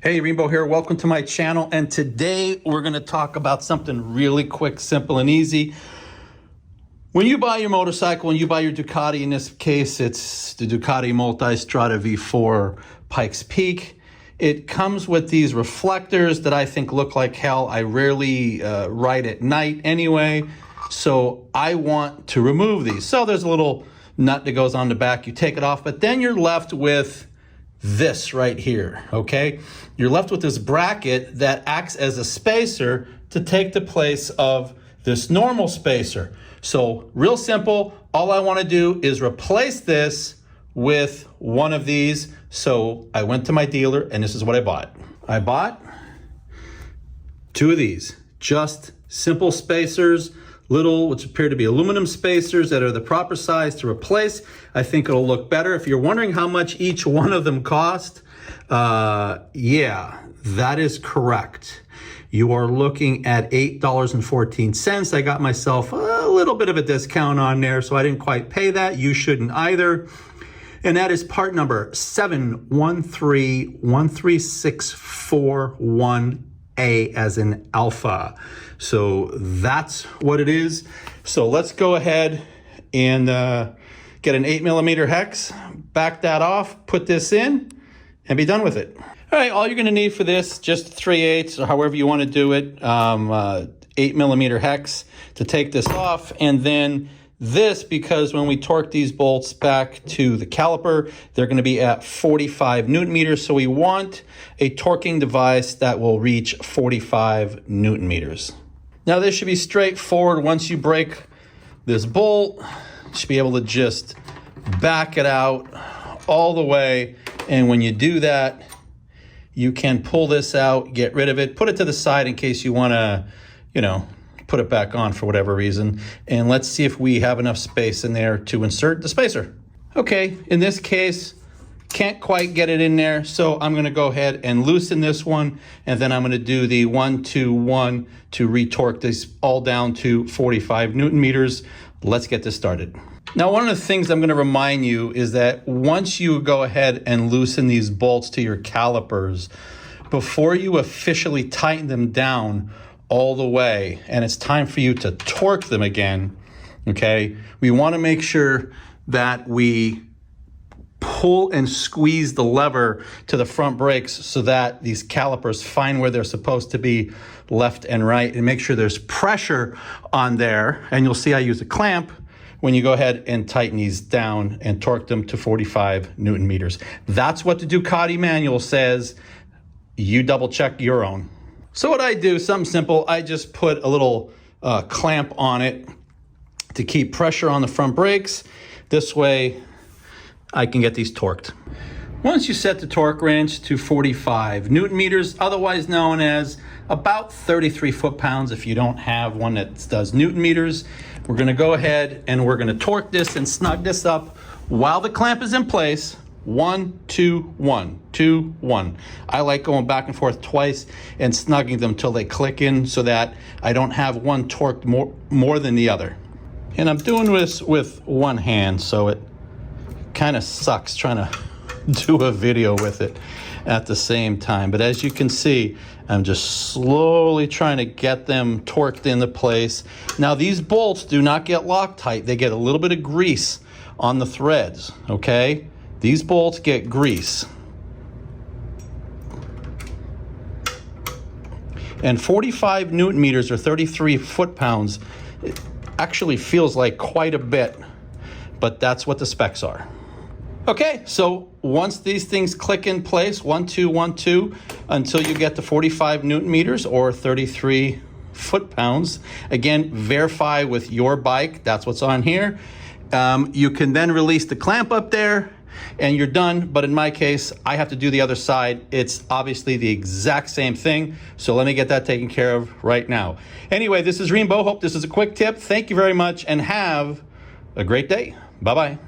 Hey, Rainbow here. Welcome to my channel. And today we're going to talk about something really quick, simple, and easy. When you buy your motorcycle, when you buy your Ducati, in this case, it's the Ducati Multistrada V4 Pikes Peak. It comes with these reflectors that I think look like hell. I rarely ride at night anyway, so I want to remove these. So there's a little nut that goes on the back. You take it off, but then you're left with this right here, okay? You're left with this bracket that acts as a spacer to take the place of this normal spacer. So real simple, all I wanna do is replace this with one of these. So I went to my dealer and this is what I bought. I bought two of these, just simple spacers, little, which appear to be aluminum spacers that are the proper size to replace. I think it'll look better. If you're wondering how much each one of them cost, yeah, that is correct. You are looking at $8.14. I got myself a little bit of a discount on there, so I didn't quite pay that. You shouldn't either. And that is part number 713-13641A as in alpha. So that's what it is. So let's go ahead and get an 8mm hex, back that off, put this in, and be done with it. All right, all you're gonna need for this, just 3/8 or however you wanna do it, 8mm hex to take this off, and then this, because when we torque these bolts back to the caliper, they're going to be at 45 Newton meters. So we want a torquing device that will reach 45 Newton meters. Now this should be straightforward. Once you break this bolt, you should be able to just back it out all the way. And when you do that, you can pull this out, get rid of it, put it to the side in case you want to, put it back on for whatever reason. And let's see if we have enough space in there to insert the spacer. Okay, in this case, can't quite get it in there, so I'm gonna go ahead and loosen this one, and then I'm gonna do the 1-2-1 to retorque this all down to 45 Newton meters. Let's get this started. Now, one of the things I'm gonna remind you is that once you go ahead and loosen these bolts to your calipers, before you officially tighten them down all the way, and it's time for you to torque them again, okay? We wanna make sure that we pull and squeeze the lever to the front brakes so that these calipers find where they're supposed to be, left and right, and make sure there's pressure on there. And you'll see I use a clamp when you go ahead and tighten these down and torque them to 45 Newton meters. That's what the Ducati manual says. You double check your own. So what I do, something simple, I just put a little clamp on it to keep pressure on the front brakes. This way I can get these torqued. Once you set the torque wrench to 45 Newton meters, otherwise known as about 33 foot-pounds if you don't have one that does Newton meters, we're gonna go ahead and we're gonna torque this and snug this up while the clamp is in place. 1, 2, 1, 2, 1. I like going back and forth twice and snugging them till they click in so that I don't have one torqued more than the other. And I'm doing this with one hand, so it kind of sucks trying to do a video with it at the same time. But as you can see, I'm just slowly trying to get them torqued into place. Now these bolts do not get Loctite. They get a little bit of grease on the threads, okay? These bolts get grease. And 45 Newton meters or 33 foot-pounds actually feels like quite a bit, but that's what the specs are. Okay, so once these things click in place, 1, 2, 1, 2, until you get to 45 Newton meters or 33 foot-pounds, again, verify with your bike, that's what's on here. You can then release the clamp up there and you're done. But in my case, I have to do the other side. It's obviously the exact same thing. So let me get that taken care of right now. Anyway, this is Rainbow. Hope this is a quick tip. Thank you very much and have a great day. Bye-bye.